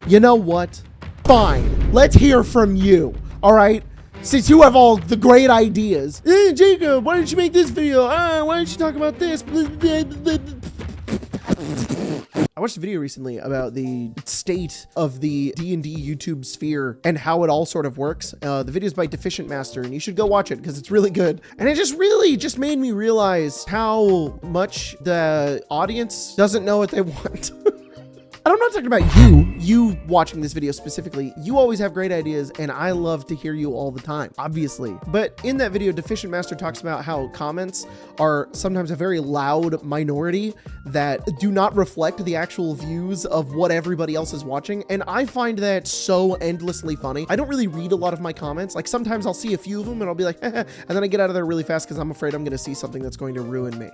You know what? Fine. Let's hear from you. All right? Since you have all the great ideas. Hey, Jacob, why didn't you make this video? Why didn't you talk about this? I watched a video recently about the state of the D&D YouTube sphere and how it all sort of works. The video is by Deficient Master, and you should go watch it because it's really good. And it just made me realize how much the audience doesn't know what they want. And I'm not talking about you watching this video specifically. You always have great ideas, and I love to hear you all the time, obviously. But in that video, Deficient Master talks about how comments are sometimes a very loud minority that do not reflect the actual views of what everybody else is watching. And I find that so endlessly funny. I don't really read a lot of my comments. Like sometimes I'll see a few of them and I'll be like, and then I get out of there really fast because I'm afraid I'm going to see something that's going to ruin me.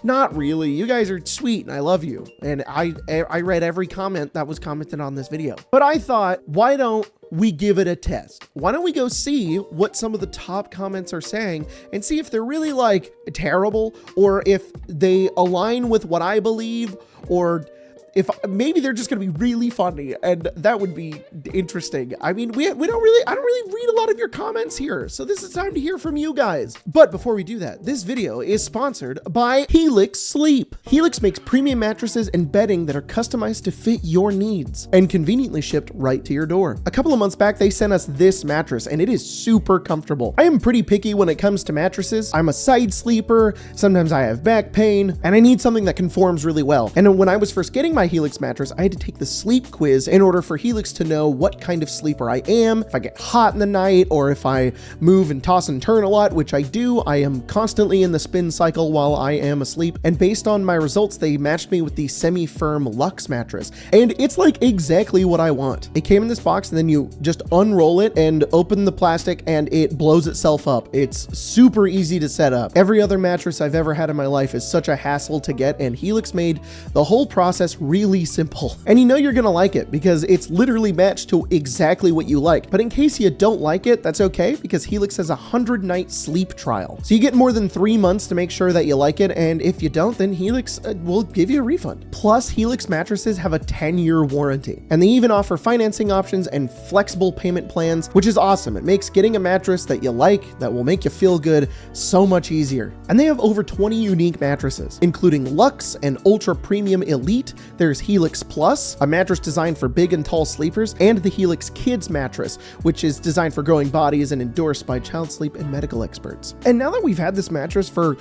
Not really. You guys are sweet and I love you. And I read every comment that was commented on this video. But I thought, why don't we give it a test? Why don't we go see what some of the top comments are saying and see if they're really like terrible or if they align with what I believe, or if maybe they're just going to be really funny, and that would be interesting. I mean, I don't really read a lot of your comments here. So this is time to hear from you guys. But before we do that, this video is sponsored by Helix Sleep. Helix makes premium mattresses and bedding that are customized to fit your needs and conveniently shipped right to your door. A couple of months back, they sent us this mattress and it is super comfortable. I am pretty picky when it comes to mattresses. I'm a side sleeper. Sometimes I have back pain and I need something that conforms really well. And when I was first getting my Helix mattress, I had to take the sleep quiz in order for Helix to know what kind of sleeper I am, if I get hot in the night, or if I move and toss and turn a lot, which I do. I am constantly in the spin cycle while I am asleep. And based on my results, they matched me with the semi-firm Luxe mattress. And it's like exactly what I want. It came in this box and then you just unroll it and open the plastic and it blows itself up. It's super easy to set up. Every other mattress I've ever had in my life is such a hassle to get, and Helix made the whole process really simple. And you know you're gonna like it because it's literally matched to exactly what you like. But in case you don't like it, that's okay, because Helix has a 100-night sleep trial. So you get more than 3 months to make sure that you like it, and if you don't, then Helix will give you a refund. Plus, Helix mattresses have a 10-year warranty, and they even offer financing options and flexible payment plans, which is awesome. It makes getting a mattress that you like, that will make you feel good, so much easier. And they have over 20 unique mattresses, including Luxe and Ultra Premium Elite. There's Helix Plus, a mattress designed for big and tall sleepers, and the Helix Kids mattress, which is designed for growing bodies and endorsed by child sleep and medical experts. And now that we've had this mattress for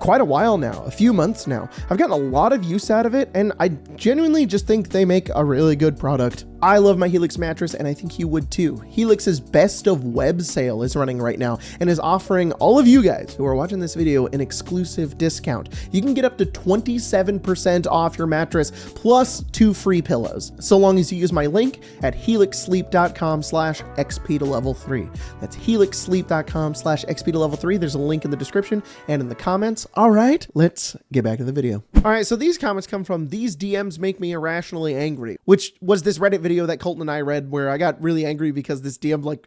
quite a while now, a few months now, I've gotten a lot of use out of it, and I genuinely just think they make a really good product. I love my Helix mattress, and I think you would too. Helix's Best of Web sale is running right now and is offering all of you guys who are watching this video an exclusive discount. You can get up to 27% off your mattress plus 2 free pillows, so long as you use my link at helixsleep.com/XP to level 3. That's helixsleep.com/XP to level 3. There's a link in the description and in the comments. All right, let's get back to the video. All right, so these comments come from "These DMs make me irrationally angry," which was this Reddit video that Colton and I read where I got really angry because this DM like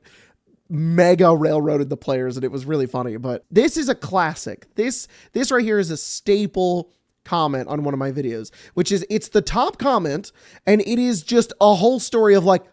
mega railroaded the players, and it was really funny. But this is a classic. This right here is a staple comment on one of my videos, which is, it's the top comment and it is just a whole story of like,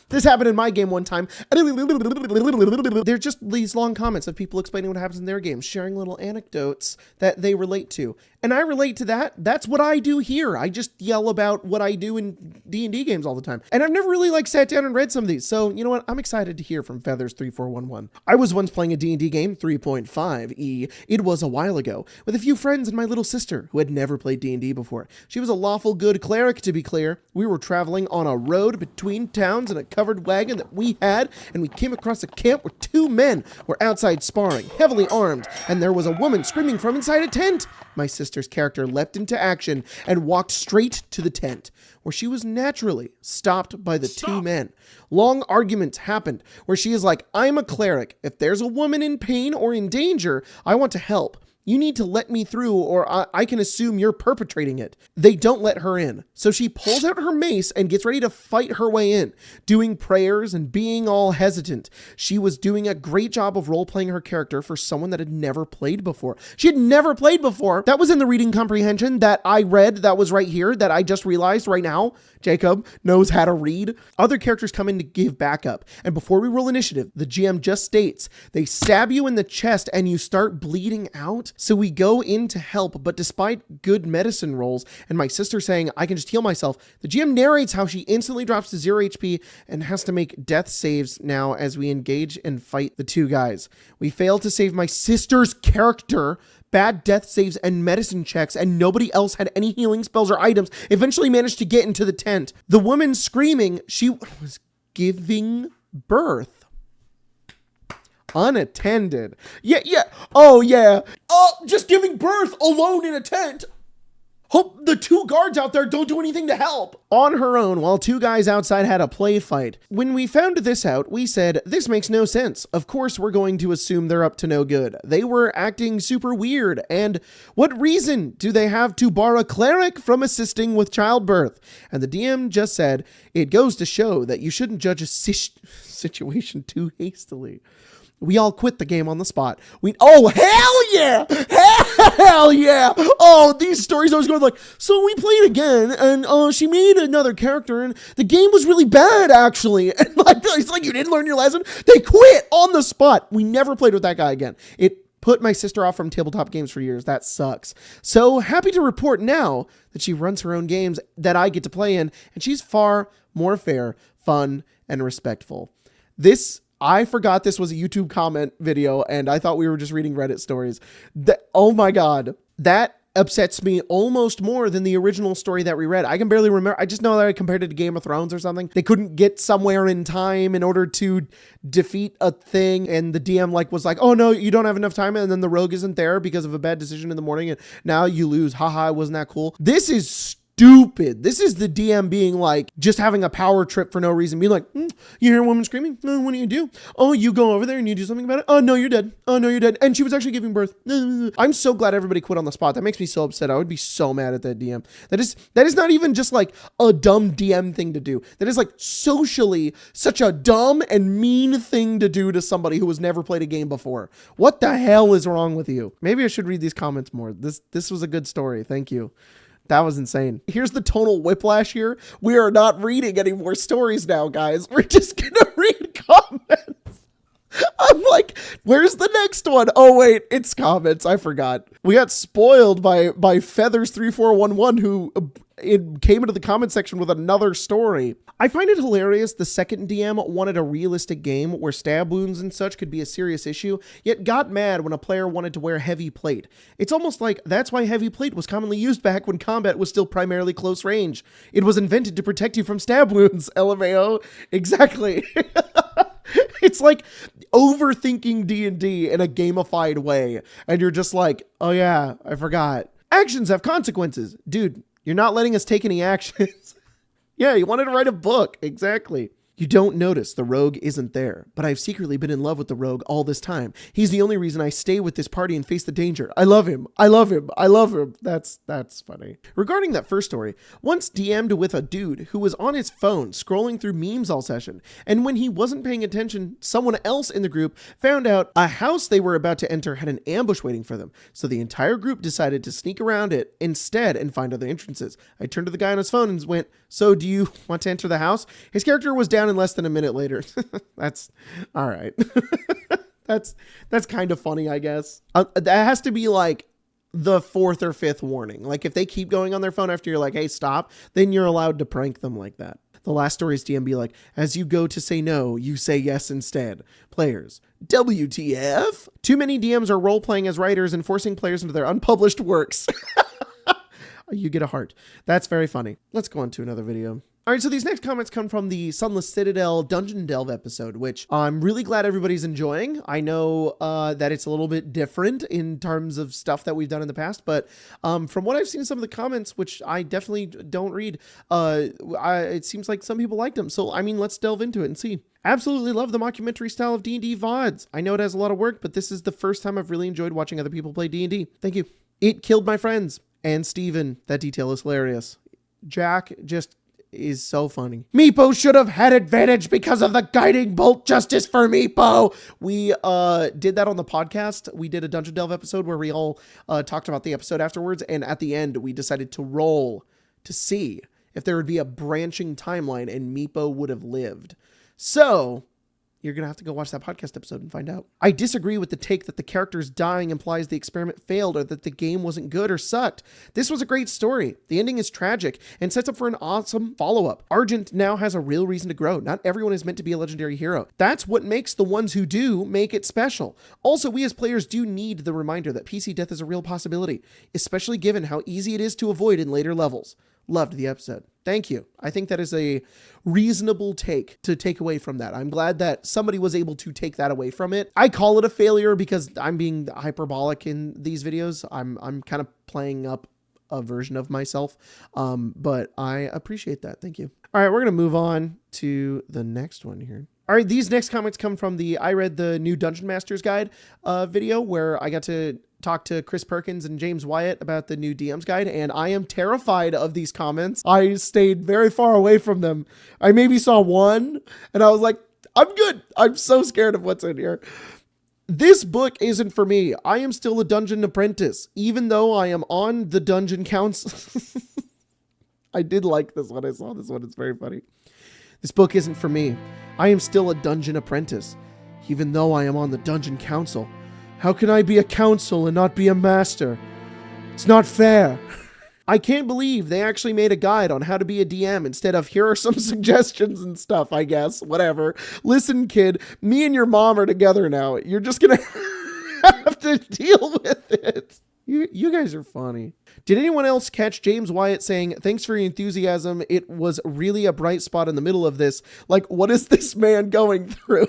this happened in my game one time. They're just these long comments of people explaining what happens in their games, sharing little anecdotes that they relate to. And I relate to that. That's what I do here. I just yell about what I do in D&D games all the time. And I've never really like sat down and read some of these. So you know what? I'm excited to hear from Feathers3411. I was once playing a D&D game, 3.5e. It was a while ago, with a few friends and my little sister who had never played D&D before. She was a lawful good cleric, to be clear. We were traveling on a road between towns in a covered wagon that we had, and we came across a camp where 2 men were outside sparring, heavily armed, and there was a woman screaming from inside a tent. My sister's character leapt into action and walked straight to the tent, where she was naturally stopped by the 2 men. Long arguments happened where she is like, I'm a cleric. If there's a woman in pain or in danger, I want to help. You need to let me through or I can assume you're perpetrating it. They don't let her in. So she pulls out her mace and gets ready to fight her way in, doing prayers and being all hesitant. She was doing a great job of role-playing her character for someone that had never played before. She had never played before. That was in the reading comprehension that I read that was right here that I just realized right now. Jacob knows how to read. Other characters come in to give backup. And before we roll initiative, the GM just states, they stab you in the chest and you start bleeding out. So we go in to help, but despite good medicine rolls and my sister saying I can just heal myself, the GM narrates how she instantly drops to 0 HP and has to make death saves now as we engage and fight the two guys. We fail to save my sister's character, bad death saves and medicine checks, and nobody else had any healing spells or items. Eventually managed to get into the tent. The woman screaming, she was giving birth. Unattended. Yeah. Oh, yeah. Oh, just giving birth alone in a tent. Hope the two guards out there don't do anything to help. On her own, while two guys outside had a play fight. When we found this out, we said, this makes no sense. Of course, we're going to assume they're up to no good. They were acting super weird. And what reason do they have to bar a cleric from assisting with childbirth? And the DM just said, it goes to show that you shouldn't judge a situation too hastily. We all quit the game on the spot. Oh, hell yeah! Hell yeah! Oh, these stories I was going like, so we played again, and she made another character, and the game was really bad, actually. And like, it's like, you didn't learn your lesson? They quit on the spot. We never played with that guy again. It put my sister off from tabletop games for years. That sucks. So happy to report now that she runs her own games that I get to play in, and she's far more fair, fun, and respectful. I forgot this was a YouTube comment video and I thought we were just reading Reddit stories. Oh my God. That upsets me almost more than the original story that we read. I can barely remember. I just know that I compared it to Game of Thrones or something. They couldn't get somewhere in time in order to defeat a thing. And the DM was like, oh no, you don't have enough time. And then the rogue isn't there because of a bad decision in the morning. And now you lose. Haha, wasn't that cool? This is stupid. This is the DM being like, just having a power trip for no reason. Being like, you hear a woman screaming? What do you do? Oh, you go over there and you do something about it? Oh, no, you're dead. Oh, no, you're dead. And she was actually giving birth. I'm so glad everybody quit on the spot. That makes me so upset. I would be so mad at that DM. That is not even just like a dumb DM thing to do. That is like socially such a dumb and mean thing to do to somebody who has never played a game before. What the hell is wrong with you? Maybe I should read these comments more. This was a good story. Thank you. That was insane. Here's the tonal whiplash here. We are not reading any more stories now, guys. We're just gonna read comments. I'm like, where's the next one? Oh wait, it's comments. I forgot. We got spoiled by Feathers3411 who it came into the comment section with another story. I find it hilarious the second DM wanted a realistic game where stab wounds and such could be a serious issue, yet got mad when a player wanted to wear heavy plate. It's almost like that's why heavy plate was commonly used back when combat was still primarily close range. It was invented to protect you from stab wounds, LMAO. Exactly. It's like overthinking D&D in a gamified way. And you're just like, oh yeah, I forgot. Actions have consequences. Dude, you're not letting us take any actions. Yeah, you wanted to write a book. Exactly. You don't notice the rogue isn't there, but I've secretly been in love with the rogue all this time. He's the only reason I stay with this party and face the danger. I love him. I love him. I love him. That's funny. Regarding that first story, once DM'd with a dude who was on his phone scrolling through memes all session, and when he wasn't paying attention, someone else in the group found out a house they were about to enter had an ambush waiting for them, so the entire group decided to sneak around it instead and find other entrances. I turned to the guy on his phone and went, so do you want to enter the house? His character was down in less than a minute later. That's all right. That's kind of funny, I guess. That has to be like the fourth or fifth warning. Like if they keep going on their phone after you're like, hey, stop, then you're allowed to prank them like that. The last story's DM be like, as you go to say no, you say yes instead. Players, WTF? Too many DMs are role-playing as writers and forcing players into their unpublished works. You get a heart. That's very funny. Let's go on to another video. All right, so these next comments come from the Sunless Citadel Dungeon Delve episode, which I'm really glad everybody's enjoying. I know that it's a little bit different in terms of stuff that we've done in the past, but from what I've seen in some of the comments, which I definitely don't read, it seems like some people liked them. So, I mean, let's delve into it and see. Absolutely love the mockumentary style of D&D VODs. I know it has a lot of work, but this is the first time I've really enjoyed watching other people play D&D. Thank you. It killed my friends. And Steven. That detail is hilarious. Jack just is so funny. Meepo should have had advantage because of the guiding bolt. Justice for Meepo. We did that on the podcast. We did a Dungeon Delve episode where we all talked about the episode afterwards. And at the end, we decided to roll to see if there would be a branching timeline and Meepo would have lived. So you're going to have to go watch that podcast episode and find out. I disagree with the take that the characters dying implies the experiment failed or that the game wasn't good or sucked. This was a great story. The ending is tragic and sets up for an awesome follow-up. Argent now has a real reason to grow. Not everyone is meant to be a legendary hero. That's what makes the ones who do make it special. Also, we as players do need the reminder that PC death is a real possibility, especially given how easy it is to avoid in later levels. Loved the episode. Thank you. I think that is a reasonable take to take away from that. I'm glad that somebody was able to take that away from it. I call it a failure because I'm being hyperbolic in these videos. I'm kind of playing up a version of myself, but I appreciate that. Thank you. All right, we're going to move on to the next one here. All right, these next comments come from I read the new Dungeon Masters Guide video where I got to talk to Chris Perkins and James Wyatt about the new DM's guide, and I am terrified of these comments. I stayed very far away from them. I maybe saw one, and I was like, I'm good. I'm so scared of what's in here. This book isn't for me. I am still a dungeon apprentice, even though I am on the dungeon council. I did like this one. I saw this one. It's very funny. This book isn't for me. I am still a dungeon apprentice, even though I am on the dungeon council. How can I be a council and not be a master? It's not fair. I can't believe they actually made a guide on how to be a DM instead of here are some suggestions and stuff, I guess. Whatever. Listen, kid, me and your mom are together now. You're just going to have to deal with it. You guys are funny. Did anyone else catch James Wyatt saying, thanks for your enthusiasm. It was really a bright spot in the middle of this. Like, what is this man going through?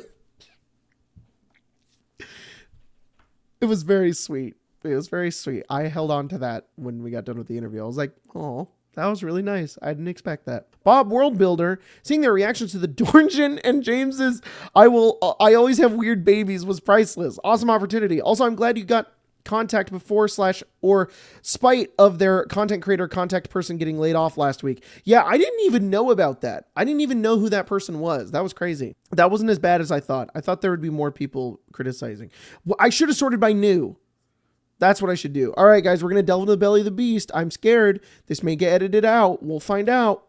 It was very sweet. It was very sweet. I held on to that when we got done with the interview. I was like, oh, that was really nice. I didn't expect that. Bob World Builder, seeing their reactions to the Dornjan and James's I always have weird babies was priceless. Awesome opportunity. Also, I'm glad you got contact before / or spite of their content creator contact person getting laid off last week. Yeah, I didn't even know about that. I didn't even know who that person was. That was crazy. That wasn't as bad as I thought. I thought there would be more people criticizing. Well, I should have sorted by new. That's what I should do. All right, guys, we're going to delve into the belly of the beast. I'm scared. This may get edited out. We'll find out.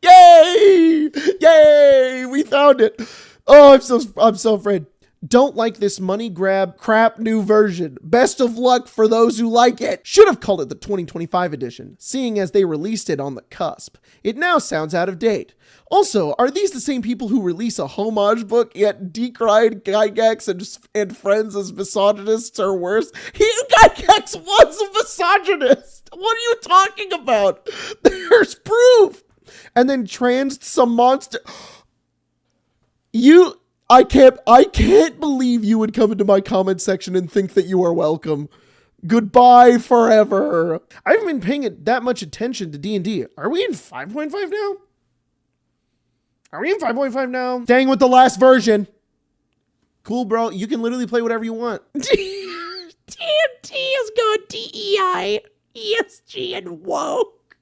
Yay! Yay! We found it. Oh, I'm so afraid. Don't like this money grab crap new version. Best of luck for those who like it. Should have called it the 2025 edition, seeing as they released it on the cusp. It now sounds out of date. Also, are these the same people who release a homage book yet decried Gygax and friends as misogynists or worse? Gygax was a misogynist. What are you talking about? There's proof. And then trans some monster. I can't believe you would come into my comment section and think that you are welcome. Goodbye forever. I haven't been paying that much attention to D&D. Are we in 5.5 now? Are we in 5.5 now? Staying with the last version. Cool, bro. You can literally play whatever you want. D&D is going DEI, ESG, and woke.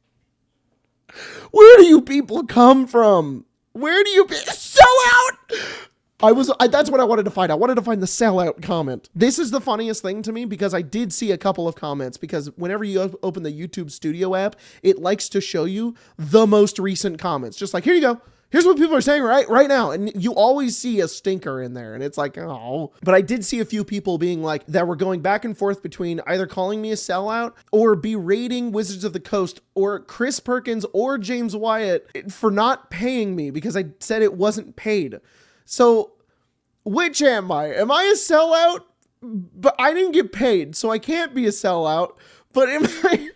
Where do you people come from? Where do you sell out? That's what I wanted to find. I wanted to find the sellout comment. This is the funniest thing to me because I did see a couple of comments because whenever you open the YouTube Studio app, it likes to show you the most recent comments. Just like, here you go. Here's what people are saying right now. And you always see a stinker in there and it's like, oh, but I did see a few people being like that were going back and forth between either calling me a sellout or berating Wizards of the Coast or Chris Perkins or James Wyatt for not paying me because I said it wasn't paid. So which am I? Am I a sellout? But I didn't get paid, so I can't be a sellout. But am I?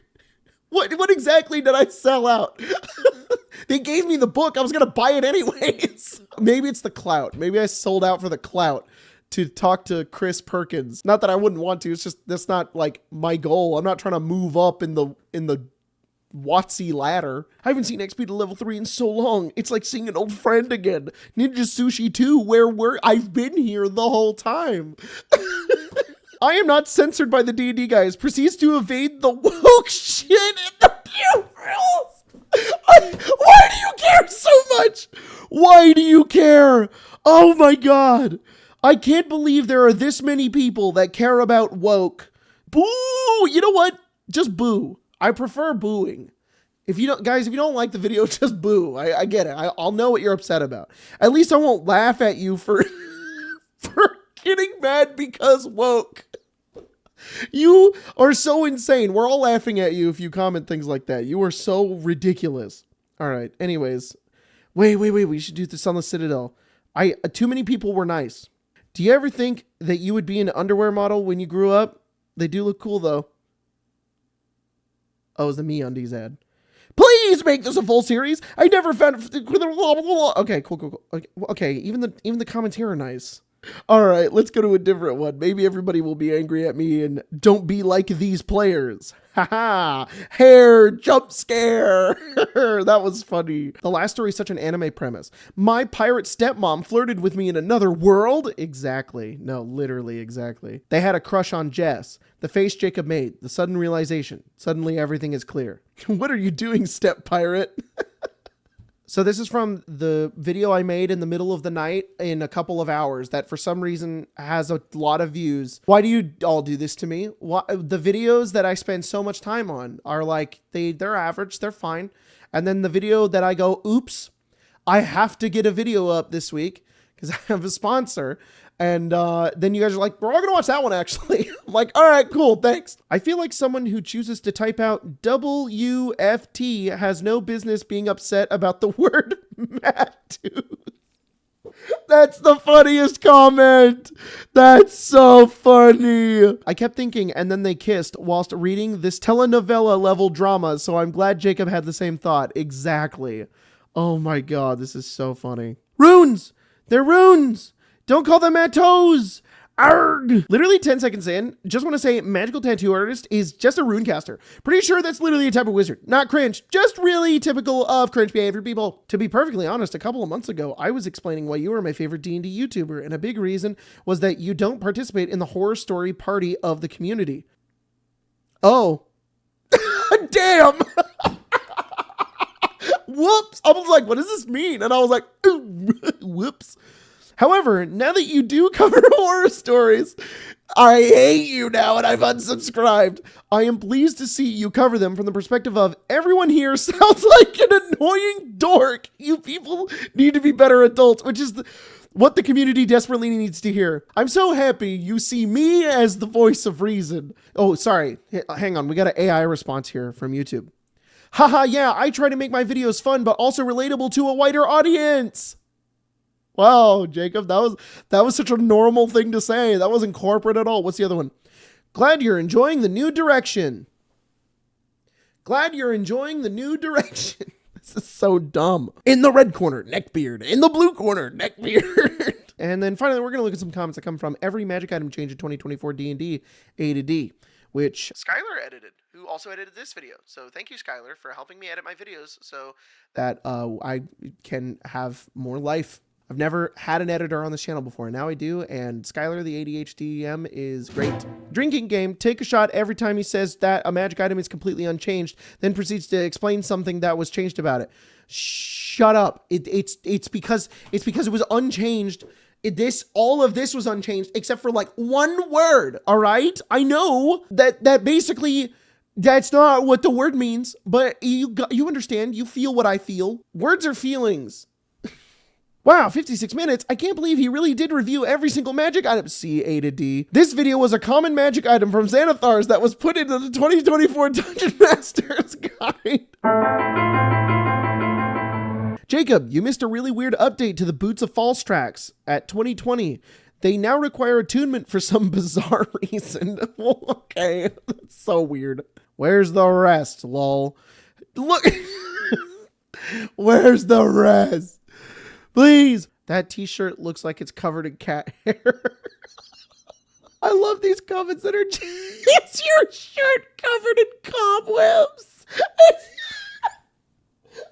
What exactly did I sell out? They gave me the book. I was going to buy it anyways. Maybe it's the clout. Maybe I sold out for the clout to talk to Chris Perkins. Not that I wouldn't want to. It's just, that's not like my goal. I'm not trying to move up in the WotC ladder. I haven't seen XP to level 3 in so long. It's like seeing an old friend again. Ninja Sushi 2, I've been here the whole time. I am not censored by the D&D guys. Proceeds to evade the woke shit in the pupils. Why do you care so much? Why do you care? Oh my God. I can't believe there are this many people that care about woke. Boo! You know what? Just boo. I prefer booing. If you don't like the video, just boo. I get it. I'll know what you're upset about. At least I won't laugh at you for getting mad because woke. You are so insane. We're all laughing at you if you comment things like that. You are so ridiculous. All right. Anyways, wait. We should do this on the Citadel. Too many people were nice. Do you ever think that you would be an underwear model when you grew up? They do look cool though. Oh, it was the MeUndies ad. Please make this a full series. I never found. Okay, cool. Okay, even the comments here are nice. All right, let's go to a different one. Maybe everybody will be angry at me and don't be like these players. Haha, hair jump scare. That was funny. The last story is such an anime premise. My pirate stepmom flirted with me in another world. Exactly. No, literally exactly. They had a crush on Jess. The face Jacob made. The sudden realization. Suddenly everything is clear. What are you doing, step pirate? So this is from the video I made in the middle of the night in a couple of hours that for some reason has a lot of views. Why do you all do this to me? The videos that I spend so much time on are like, they're average, they're fine. And then the video that I go, oops, I have to get a video up this week because I have a sponsor. And then you guys are like, we're all going to watch that one, actually. I'm like, all right, cool, thanks. I feel like someone who chooses to type out WFT has no business being upset about the word Mattooth. That's the funniest comment. That's so funny. I kept thinking, and then they kissed whilst reading this telenovela level drama. So I'm glad Jacob had the same thought. Exactly. Oh my God, this is so funny. Runes. They're runes. Don't call them Mattos! Arg! Literally 10 seconds in, just want to say magical tattoo artist is just a rune caster. Pretty sure that's literally a type of wizard. Not cringe, just really typical of cringe behavior, people. To be perfectly honest, a couple of months ago, I was explaining why you were my favorite D&D YouTuber, and a big reason was that you don't participate in the horror story party of the community. Oh. Damn! Whoops! I was like, what does this mean? And I was like, whoops. However, now that you do cover horror stories, I hate you now and I've unsubscribed. I am pleased to see you cover them from the perspective of everyone here sounds like an annoying dork. You people need to be better adults, which is what the community desperately needs to hear. I'm so happy you see me as the voice of reason. Oh, sorry. Hang on. We got an AI response here from YouTube. Haha, yeah, I try to make my videos fun, but also relatable to a wider audience. Wow, Jacob, that was such a normal thing to say. That wasn't corporate at all. What's the other one? Glad you're enjoying the new direction. Glad you're enjoying the new direction. This is so dumb. In the red corner, neckbeard. In the blue corner, neckbeard. And then finally, we're going to look at some comments that come from every magic item change in 2024 D&D A to D, which Skylar edited, who also edited this video. So thank you, Skylar, for helping me edit my videos so that I can have more life. I've never had an editor on this channel before, and now I do, and Skylar, the ADHDM, is great. Drinking game, take a shot every time he says that a magic item is completely unchanged, then proceeds to explain something that was changed about it. Shut up. It's because it was unchanged. All of this was unchanged, except for like one word, all right? I know that basically that's not what the word means, but you understand, you feel what I feel. Words are feelings. Wow, 56 minutes. I can't believe he really did review every single magic item. C, A to D. This video was a common magic item from Xanathar's that was put into the 2024 Dungeon Master's Guide. Jacob, you missed a really weird update to the Boots of False tracks at 2020. They now require attunement for some bizarre reason. Well, okay, that's so weird. Where's the rest, lol? Look. Where's the rest? Please. That t-shirt looks like it's covered in cat hair. I love these comments that are it's your shirt covered in cobwebs.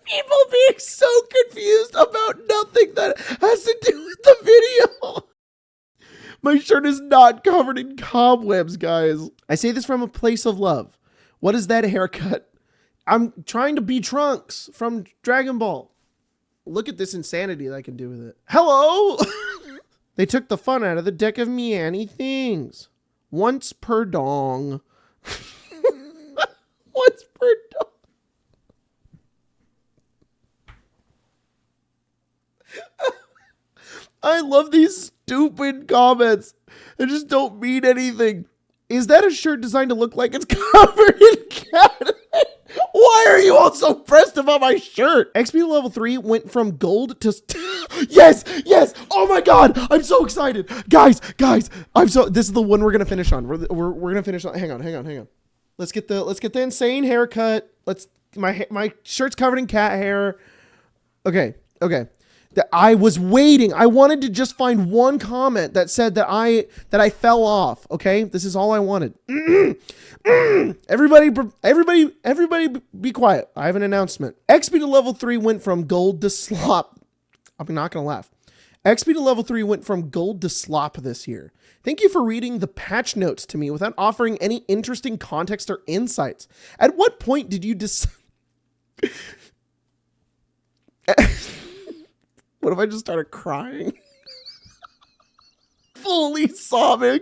People being so confused about nothing that has to do with the video. My shirt is not covered in cobwebs, guys. I say this from a place of love. What is that haircut? I'm trying to be Trunks from Dragon Ball. Look at this insanity that I can do with it. Hello! They took the fun out of the deck of meany things. Once per dong. Once per dong. I love these stupid comments. They just don't mean anything. Is that a shirt designed to look like it's covered in cat? Why are you all so pressed about my shirt? XP level 3 went from gold to... Yes! Yes! Oh my god! I'm so excited! Guys! This is the one we're gonna finish on. We're gonna finish on... Hang on. Let's get the insane haircut. My shirt's covered in cat hair. Okay. I was waiting. I wanted to just find one comment that said that I fell off. Okay, this is all I wanted. Everybody be quiet. I have an announcement. XP to level 3 went from gold to slop. I'm not gonna laugh. XP to level 3 went from gold to slop this year. Thank you for reading the patch notes to me without offering any interesting context or insights. At what point did you decide? What if I just started crying? Fully sobbing.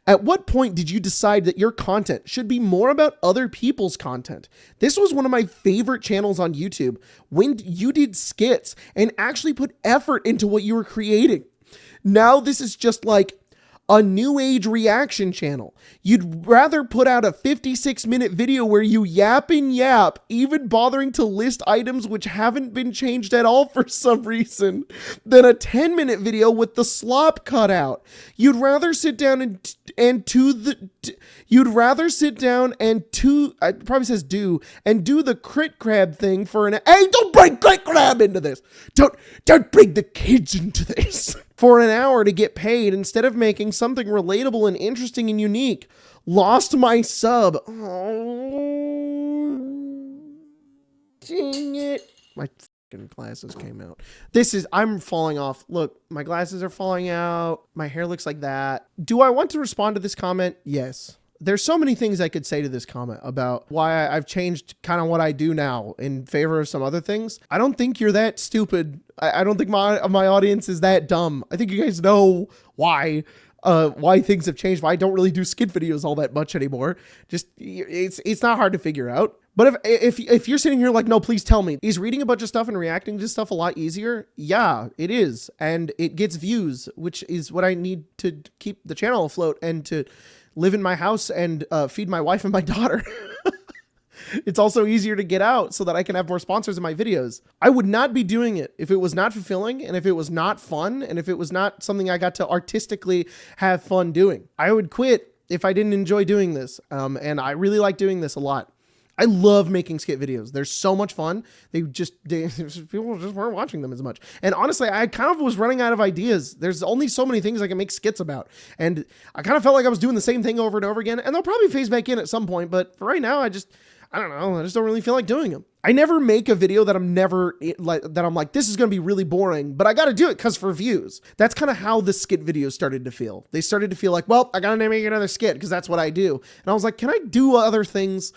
At what point did you decide that your content should be more about other people's content? This was one of my favorite channels on YouTube when you did skits and actually put effort into what you were creating. Now this is just like a new age reaction channel. You'd rather put out a 56-minute video where you yap and yap, even bothering to list items which haven't been changed at all for some reason, than a 10-minute video with the slop cut out. You'd rather sit down and do the crit crab thing for an... Hey, don't bring crit crab into this. Don't bring the kids into this. For an hour to get paid instead of making something relatable and interesting and unique. Lost my sub. Oh, dang it. My fucking glasses came out. I'm falling off. Look, my glasses are falling out. My hair looks like that. Do I want to respond to this comment? Yes. There's so many things I could say to this comment about why I've changed kind of what I do now in favor of some other things. I don't think you're that stupid. I don't think my audience is that dumb. I think you guys know why things have changed, why I don't really do skit videos all that much anymore. Just, it's not hard to figure out. But if you're sitting here like, no, please tell me, is reading a bunch of stuff and reacting to stuff a lot easier? Yeah, it is. And it gets views, which is what I need to keep the channel afloat and to live in my house and feed my wife and my daughter. It's also easier to get out so that I can have more sponsors in my videos. I would not be doing it if it was not fulfilling and if it was not fun and if it was not something I got to artistically have fun doing. I would quit if I didn't enjoy doing this. And I really like doing this a lot. I love making skit videos. They're so much fun. People just weren't watching them as much. And honestly, I kind of was running out of ideas. There's only so many things I can make skits about. And I kind of felt like I was doing the same thing over and over again. And they'll probably phase back in at some point. But for right now, I don't know. I just don't really feel like doing them. I never make a video that I'm like, this is going to be really boring, but I got to do it because for views. That's kind of how the skit videos started to feel. They started to feel like, well, I got to make another skit because that's what I do. And I was like, can I do other things?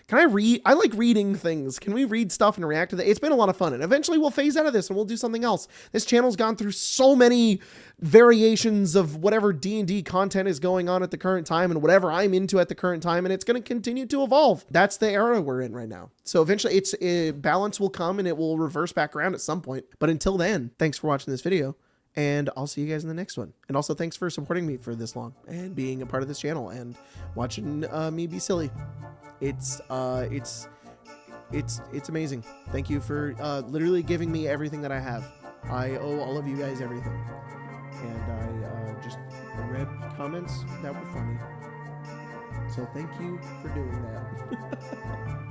Can I read? I like reading things. Can we read stuff and react to that? It's been a lot of fun. And eventually we'll phase out of this and we'll do something else. This channel's gone through so many variations of whatever D&D content is going on at the current time and whatever I'm into at the current time. And it's going to continue to evolve. That's the era we're in right now. So eventually balance will come and it will reverse back around at some point. But until then, thanks for watching this video. And I'll see you guys in the next one. And also thanks for supporting me for this long and being a part of this channel and watching me be silly. It's amazing. Thank you for literally giving me everything that I have. I owe all of you guys everything. And I just read comments that were funny. So thank you for doing that.